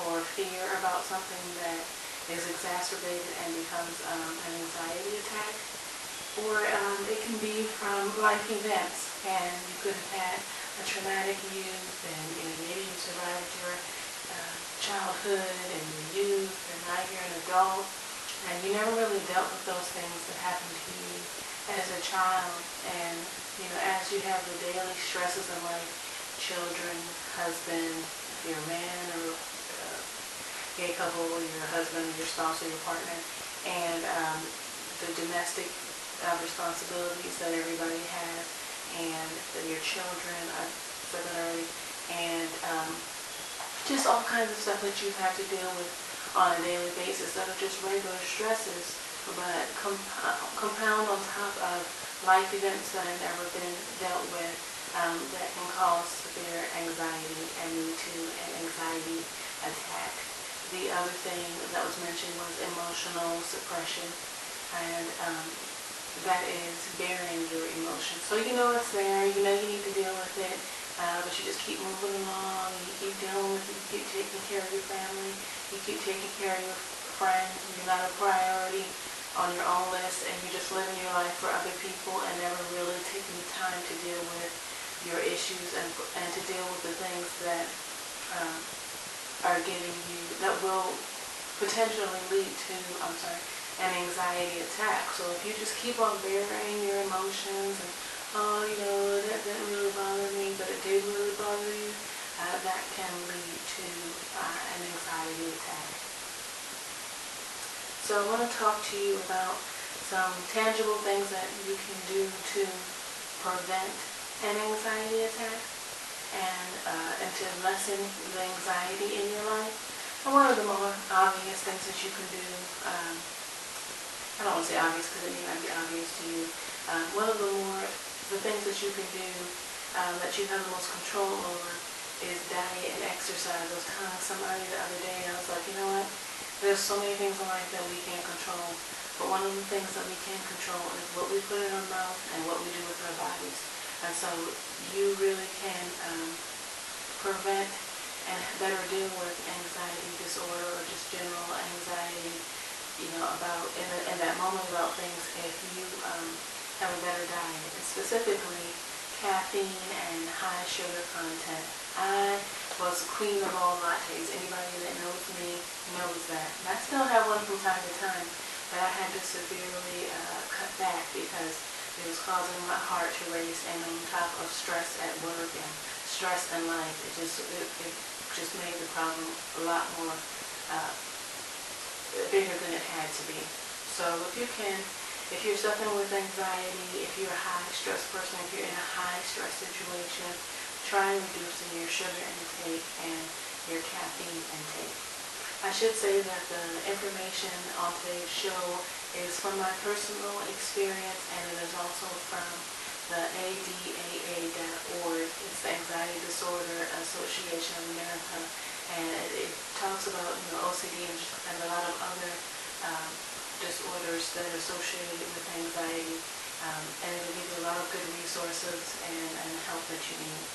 or fear about something that is exacerbated and becomes an anxiety attack. Or it can be from life events, and you could have had a traumatic youth, and maybe you survived your childhood and your youth, and now you're an adult, and you never really dealt with those things that happened to you as a child. And as you have the daily stresses of life, children, husband, if you're a man or gay couple, your husband, your spouse, or your partner, and the domestic responsibilities that everybody has, and your children similarly, and just all kinds of stuff that you have to deal with on a daily basis that are just regular stresses, but compound on top of life events that have never been dealt with, that can cause severe anxiety and lead to an anxiety attack. The other thing that was mentioned was emotional suppression, and that is burying your emotions. So you know it's there, you know you need to deal with it, but you just keep moving along, you keep dealing with it, you keep taking care of your family, you keep taking care of your friends, you're not a priority on your own list, and you're just living your life for other people and never really taking the time to deal with your issues and to deal with the things that are giving you, that will potentially lead to, an anxiety attack. So if you just keep on burying your emotions and, that didn't really bother me, but it did really bother you, that can lead to an anxiety attack. So I want to talk to you about some tangible things that you can do to prevent an anxiety attack and to lessen the anxiety in your life. And one of the more obvious things that you can do, I don't want to say obvious because it may not be obvious to you, one of the things that you can do that you have the most control over is diet and exercise. I was telling somebody the other day, I was like, you know what, there's so many things in life that we can't control, but one of the things that we can control is what we put in our mouth and what we do with our bodies. And so you really can prevent and better deal with anxiety disorder or just general anxiety, about in that moment about things if you have a better diet. And specifically, caffeine and high sugar content. I was the queen of all lattes. Anybody that knows me knows that. And I still have one from time to time, but I had to severely cut back because it was causing my heart to race, and on top of stress at work and stress in life, it just made the problem a lot more bigger than it had to be. So if you're suffering with anxiety, if you're a high stress person, if you're in a high stress situation, try reducing your sugar intake and your caffeine intake. I should say that the information on today's show is from my personal experience, and it is also from the ADAA.org. It's the Anxiety Disorder Association of America, and it talks about OCD and a lot of other disorders that are associated with anxiety, and it will give you a lot of good resources and help that you need.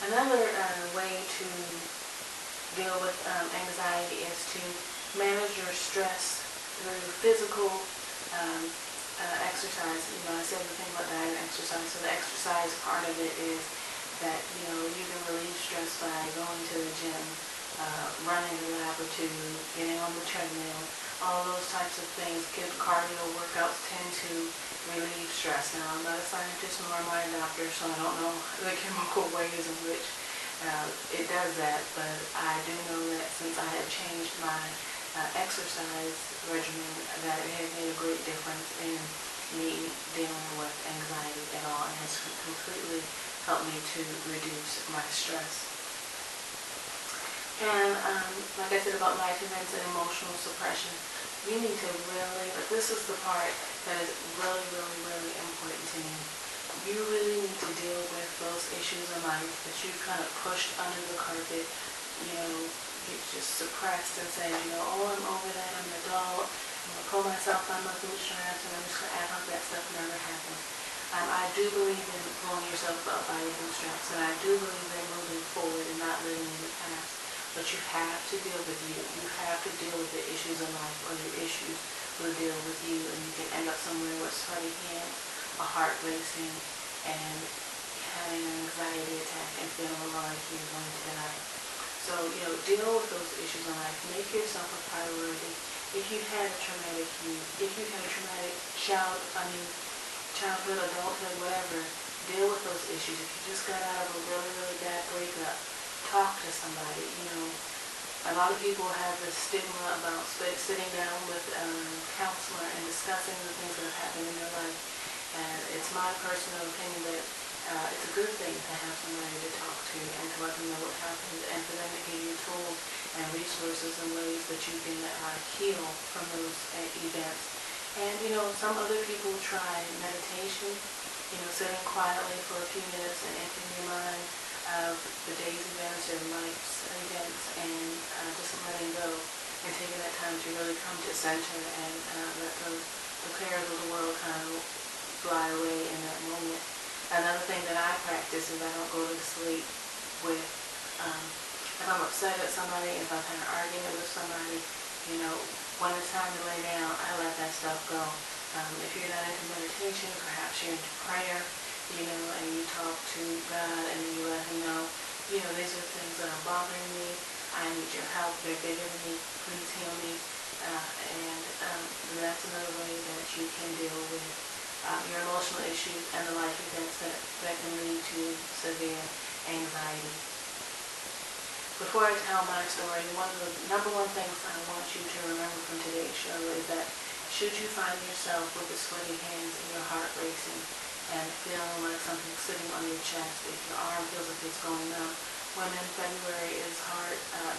Another way to deal with anxiety is to manage your stress through physical exercise. I said the thing about diet and exercise. So the exercise part of it is that you can relieve stress by going to the gym, running a lap or two, getting on the treadmill. All those types of things, good cardio workouts tend to relieve stress. Now, I'm not a scientist nor a mind doctor, so I don't know the chemical ways in which it does that, but I do know that since I have changed my exercise regimen, that it has made a great difference in me dealing with anxiety at all, and has completely helped me to reduce my stress. And like I said about life events and emotional suppression, you need to really, this is the part that is really, really, really important to me. You really need to deal with those issues in life that you kind of pushed under the carpet, you just suppressed and said, oh, I'm over that, I'm an adult, I'm going to pull myself by my bootstraps, and I'm just going to act like that stuff never happened. I do believe in pulling yourself up by your bootstraps, and I do believe in moving forward. to deal with you. You have to deal with the issues in life, or your issues will deal with you, and you can end up somewhere with sweaty hands, a heart racing, and having an anxiety attack and feeling like you're going to die. So, deal with those issues in life. Make yourself a priority. If you had a traumatic youth, if you had a traumatic childhood, adulthood, whatever, deal with those issues. If you just got out of a really, really bad breakup, talk to somebody. A lot of people have this stigma about sitting down with a counselor and discussing the things that have happened in their life. And it's my personal opinion that it's a good thing to have somebody to talk to and to let them know what happened, and for them to give you tools and resources and ways that you can heal from those events. And some other people try meditation, sitting quietly for a few minutes and emptying your mind of the day's events or life's events, and just letting go and taking that time to really come to center and let the cares of the world kind of fly away in that moment. Another thing that I practice is I don't go to sleep with, if I'm upset at somebody, if I've had an argument with somebody, when it's time to lay down, I let that stuff go. If you're not into meditation, perhaps you're into prayer, and you talk to God and you let Him know, these are things that are bothering me. I need your help. They're bigger than me. Please heal me. And that's another way that you can deal with your emotional issues and the life events that can lead to severe anxiety. Before I tell my story, one of the number one things I want you to remember from today's show is that should you find yourself with the sweaty hands and your heart racing and feeling like something's sitting on your chest, if your arm feels like it's going numb, Women, February